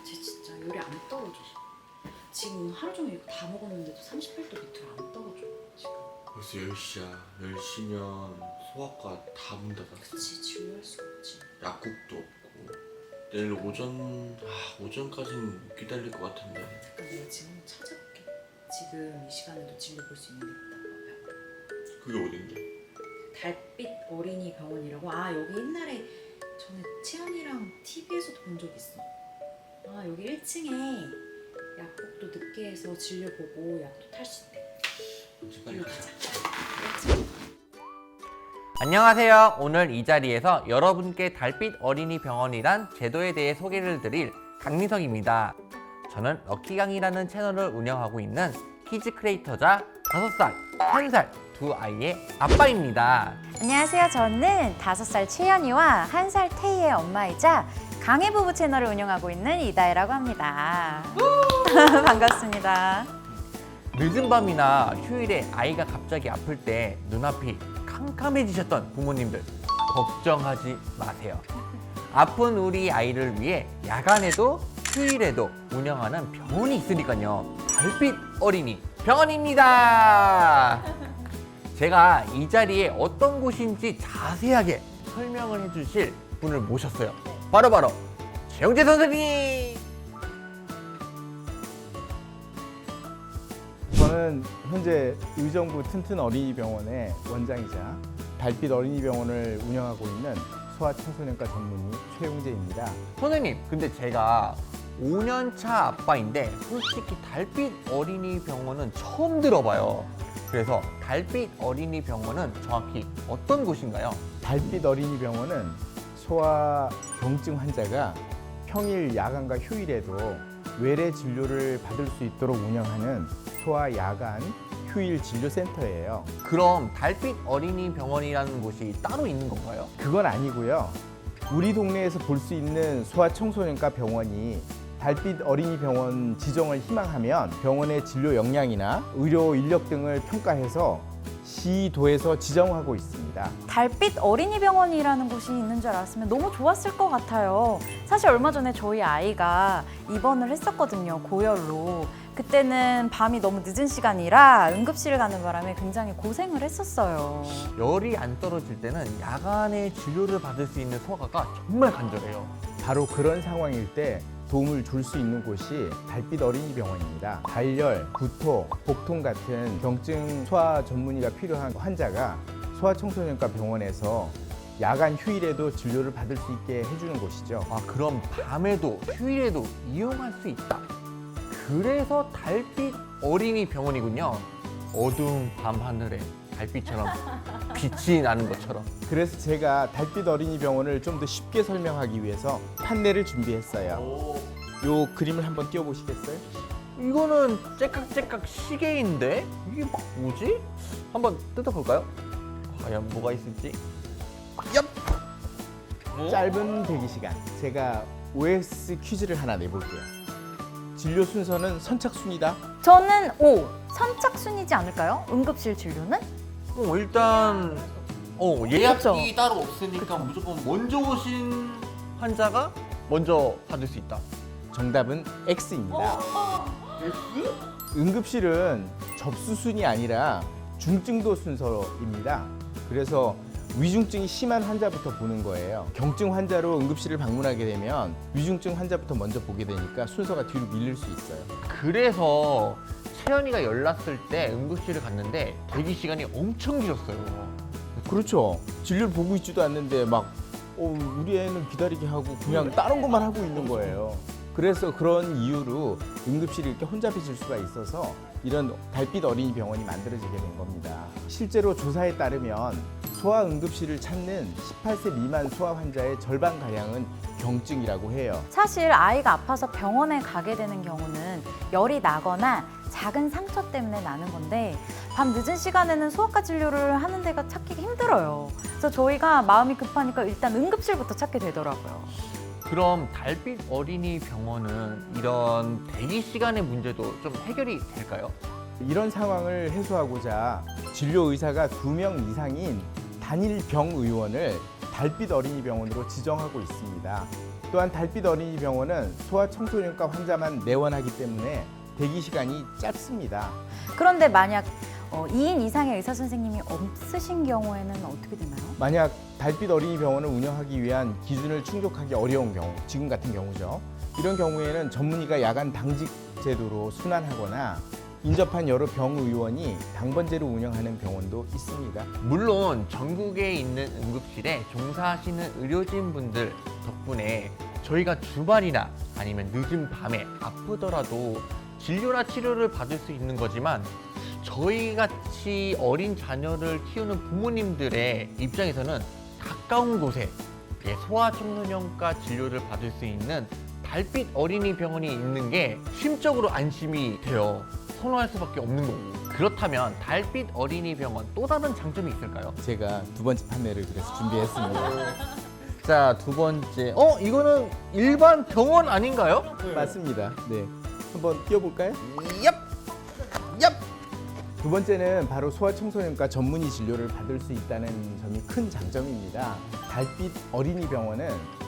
쟤 진짜 열이 안 떨어져. 지금 오늘 하루 종일 이거 다 먹었는데도 38도 밑으로 안 떨어져. 지금. 벌써 10시야. 10시면 소아과 다 문 닫았어. 그치, 진료할 수가 없지. 약국도 없고. 내일 오전까지는 못 기다릴 것 같은데. 잠깐 내가 지금 한번 찾아볼게. 지금 이 시간에도 진료 볼 수 있는 데 있다고. 그게 어딘데? 달빛 어린이 병원이라고. 아, 여기 옛날에 전에 채연이랑 TV에서도 본 적 있어. 아, 여기 1층에 약국도 늦게 해서 진료 보고 약도 탈 수 있대. 이제 빨리 이리 가자. 가자. 안녕하세요. 오늘 이 자리에서 여러분께 달빛 어린이 병원이란 제도에 대해 소개를 드릴 강민석입니다. 저는 럭키강이라는 채널을 운영하고 있는 키즈 크리에이터자 5살, 1살 두 아이의 아빠입니다. 안녕하세요. 저는 5살 채연이와 1살 태희의 엄마이자 강해 부부 채널을 운영하고 있는 이다혜라고 합니다. 반갑습니다. 늦은 밤이나 휴일에 아이가 갑자기 아플 때 눈앞이 캄캄해지셨던 부모님들 걱정하지 마세요. 아픈 우리 아이를 위해 야간에도 휴일에도 운영하는 병원이 있으니까요. 달빛 어린이 병원입니다. 제가 이 자리에 어떤 곳인지 자세하게 설명을 해주실 분을 모셨어요. 바로 최영재 선생님. 저는 현재 의정부 튼튼 어린이병원의 원장이자 달빛 어린이병원을 운영하고 있는 소아청소년과 전문의 최용재입니다. 선생님, 근데 제가 5년차 아빠인데 솔직히 달빛 어린이 병원은 처음 들어봐요. 그래서 달빛 어린이 병원은 정확히 어떤 곳인가요? 달빛 어린이병원은 소아 경증 환자가 평일 야간과 휴일에도 외래 진료를 받을 수 있도록 운영하는 소아 야간 휴일 진료센터예요. 그럼 달빛 어린이 병원이라는 곳이 따로 있는 건가요? 그건 아니고요. 우리 동네에서 볼 수 있는 소아청소년과 병원이 달빛 어린이병원 지정을 희망하면 병원의 진료 역량이나 의료 인력 등을 평가해서 시도에서 지정하고 있습니다. 달빛 어린이병원이라는 곳이 있는 줄 알았으면 너무 좋았을 것 같아요. 사실 얼마 전에 저희 아이가 입원을 했었거든요. 고열로. 그때는 밤이 너무 늦은 시간이라 응급실을 가는 바람에 굉장히 고생을 했었어요. 열이 안 떨어질 때는 야간에 진료를 받을 수 있는 소아과가 정말 간절해요. 바로 그런 상황일 때 도움을 줄 수 있는 곳이 달빛 어린이병원입니다. 발열, 구토, 복통 같은 경증 소아 전문의가 필요한 환자가 소아청소년과 병원에서 야간 휴일에도 진료를 받을 수 있게 해주는 곳이죠. 아, 그럼 밤에도 휴일에도 이용할 수 있다. 그래서 달빛 어린이 병원이군요. 어두운 밤 하늘에 달빛처럼 빛이 나는 것처럼. 그래서 제가 달빛 어린이병원을 좀 더 쉽게 설명하기 위해서 판넬을 준비했어요. 요 그림을 한번 띄워보시겠어요? 이거는 째깍째깍 시계인데? 이게 뭐지? 한번 뜯어볼까요? 과연 뭐가 있을지. 얍! 짧은 대기시간. 제가 OX 퀴즈를 하나 내볼게요. 진료 순서는 선착순이다. 저는 O, 선착순이지 않을까요? 응급실 진료는? 일단 예약이 그렇죠. 따로 없으니까 무조건 먼저 오신 환자가 먼저 받을 수 있다. 정답은 X입니다. 응급실은 접수순이 아니라 중증도 순서입니다. 그래서 위중증이 심한 환자부터 보는 거예요. 경증 환자로 응급실을 방문하게 되면 위중증 환자부터 먼저 보게 되니까 순서가 뒤로 밀릴 수 있어요. 그래서 채연이가 열났을 때 응급실을 갔는데 대기 시간이 엄청 길었어요. 그렇죠. 진료를 보고 있지도 않는데 막 우리 애는 기다리게 하고 그냥 다른 것만 하고 있는 거예요. 그래서 그런 이유로 응급실이 이렇게 혼잡해질 수가 있어서 이런 달빛 어린이 병원이 만들어지게 된 겁니다. 실제로 조사에 따르면 소아 응급실을 찾는 18세 미만 소아 환자의 절반가량은 경증이라고 해요. 사실 아이가 아파서 병원에 가게 되는 경우는 열이 나거나 작은 상처 때문에 나는 건데 밤 늦은 시간에는 소아과 진료를 하는 데가 찾기가 힘들어요. 그래서 저희가 마음이 급하니까 일단 응급실부터 찾게 되더라고요. 그럼 달빛 어린이 병원은 이런 대기 시간의 문제도 좀 해결이 될까요? 이런 상황을 해소하고자 진료 의사가 2명 이상인 단일 병 의원을 달빛 어린이병원으로 지정하고 있습니다. 또한 달빛 어린이병원은 소아청소년과 환자만 내원하기 때문에 대기 시간이 짧습니다. 그런데 만약 2인 이상의 의사 선생님이 없으신 경우에는 어떻게 되나요? 만약 달빛 어린이병원을 운영하기 위한 기준을 충족하기 어려운 경우, 지금 같은 경우죠. 이런 경우에는 전문의가 야간 당직 제도로 순환하거나 인접한 여러 병의원이 당번제로 운영하는 병원도 있습니다. 물론 전국에 있는 응급실에 종사하시는 의료진분들 덕분에 저희가 주말이나 아니면 늦은 밤에 아프더라도 진료나 치료를 받을 수 있는 거지만 저희 같이 어린 자녀를 키우는 부모님들의 입장에서는 가까운 곳에 소아청소년과 진료를 받을 수 있는 달빛 어린이 병원이 있는 게 심적으로 안심이 돼요. 선호할 수밖에 없는 거고. 그렇다면 달빛 어린이 병원 또 다른 장점이 있을까요? 제가 두 번째 판매를 그래서 준비했습니다. 자, 두 번째. 이거는 일반 병원 아닌가요? 맞습니다. 네, 한번 띄워볼까요? 얍! 얍! 두 번째는 바로 소아청소년과 전문의 진료를 받을 수 있다는 점이 큰 장점입니다. 달빛 어린이병원은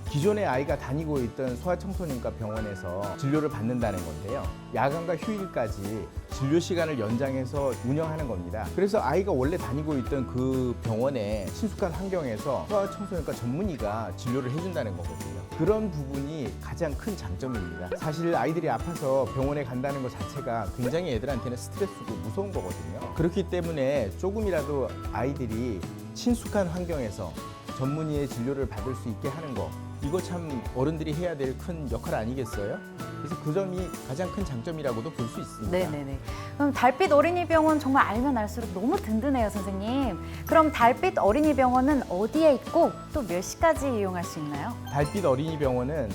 기존에 아이가 다니고 있던 소아청소년과 병원에서 진료를 받는다는 건데요. 야간과 휴일까지 진료 시간을 연장해서 운영하는 겁니다. 그래서 아이가 원래 다니고 있던 그 병원의 친숙한 환경에서 소아청소년과 전문의가 진료를 해준다는 거거든요. 그런 부분이 가장 큰 장점입니다. 사실 아이들이 아파서 병원에 간다는 것 자체가 굉장히 애들한테는 스트레스고 무서운 거거든요. 그렇기 때문에 조금이라도 아이들이 친숙한 환경에서 전문의의 진료를 받을 수 있게 하는 거, 이거 참 어른들이 해야 될 큰 역할 아니겠어요? 그래서 그 점이 가장 큰 장점이라고도 볼 수 있습니다. 네네네. 그럼 달빛 어린이병원 정말 알면 알수록 너무 든든해요, 선생님. 그럼 달빛 어린이병원은 어디에 있고 또 몇 시까지 이용할 수 있나요? 달빛 어린이병원은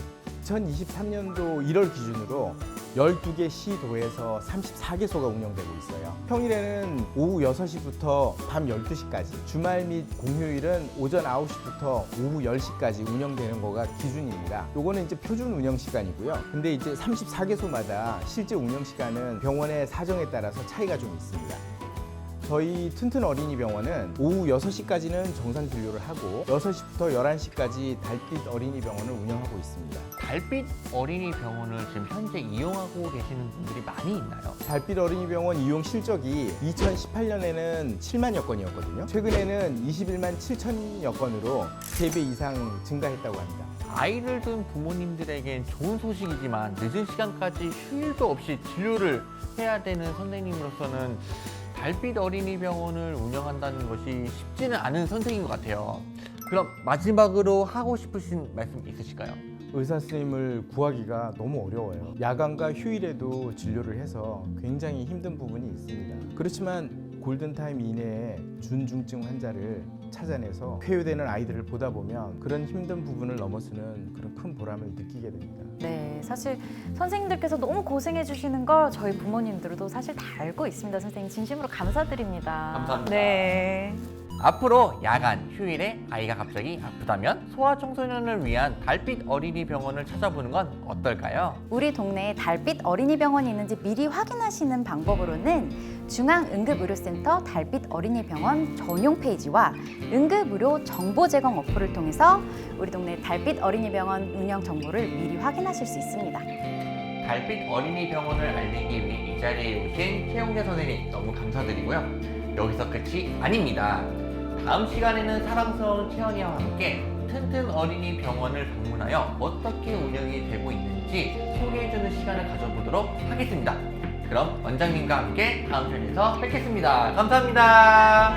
2023년도 1월 기준으로 12개 시도에서 34개소가 운영되고 있어요. 평일에는 오후 6시부터 밤 12시까지, 주말 및 공휴일은 오전 9시부터 오후 10시까지 운영되는 거가 기준입니다. 요거는 이제 표준 운영 시간이고요. 근데 이제 34개소마다 실제 운영 시간은 병원의 사정에 따라서 차이가 좀 있습니다. 저희 튼튼 어린이병원은 오후 6시까지는 정상 진료를 하고 6시부터 11시까지 달빛 어린이병원을 운영하고 있습니다. 달빛 어린이 병원을 지금 현재 이용하고 계시는 분들이 많이 있나요? 달빛 어린이병원 이용 실적이 2018년에는 7만여 건이었거든요. 최근에는 21만 7천여 건으로 3배 이상 증가했다고 합니다. 아이를 둔 부모님들에겐 좋은 소식이지만 늦은 시간까지 휴일도 없이 진료를 해야 되는 선생님으로서는 달빛 어린이 병원을 운영한다는 것이 쉽지는 않은 선택인 것 같아요. 그럼 마지막으로 하고 싶으신 말씀 있으실까요? 의사 선생님을 구하기가 너무 어려워요. 야간과 휴일에도 진료를 해서 굉장히 힘든 부분이 있습니다. 그렇지만 골든타임 이내에 준중증 환자를 찾아내서 쾌유되는 아이들을 보다 보면 그런 힘든 부분을 넘어서는 그런 큰 보람을 느끼게 됩니다. 네, 사실 선생님들께서 너무 고생해 주시는 걸 저희 부모님들도 사실 다 알고 있습니다. 선생님 진심으로 감사드립니다. 감사합니다. 네. 앞으로 야간, 휴일에 아이가 갑자기 아프다면 소아청소년을 위한 달빛 어린이 병원을 찾아보는 건 어떨까요? 우리 동네에 달빛 어린이병원이 있는지 미리 확인하시는 방법으로는 중앙응급의료센터 달빛 어린이병원 전용 페이지와 응급의료 정보 제공 어플을 통해서 우리 동네 달빛 어린이병원 운영 정보를 미리 확인하실 수 있습니다. 달빛 어린이 병원을 알리기 위해 이 자리에 오신 최용재 선생님 너무 감사드리고요. 여기서 끝이 아닙니다. 다음 시간에는 사랑스러운 채연이와 함께 튼튼 어린이 병원을 방문하여 어떻게 운영이 되고 있는지 소개해주는 시간을 가져보도록 하겠습니다. 그럼 원장님과 함께 다음 편에서 뵙겠습니다. 감사합니다.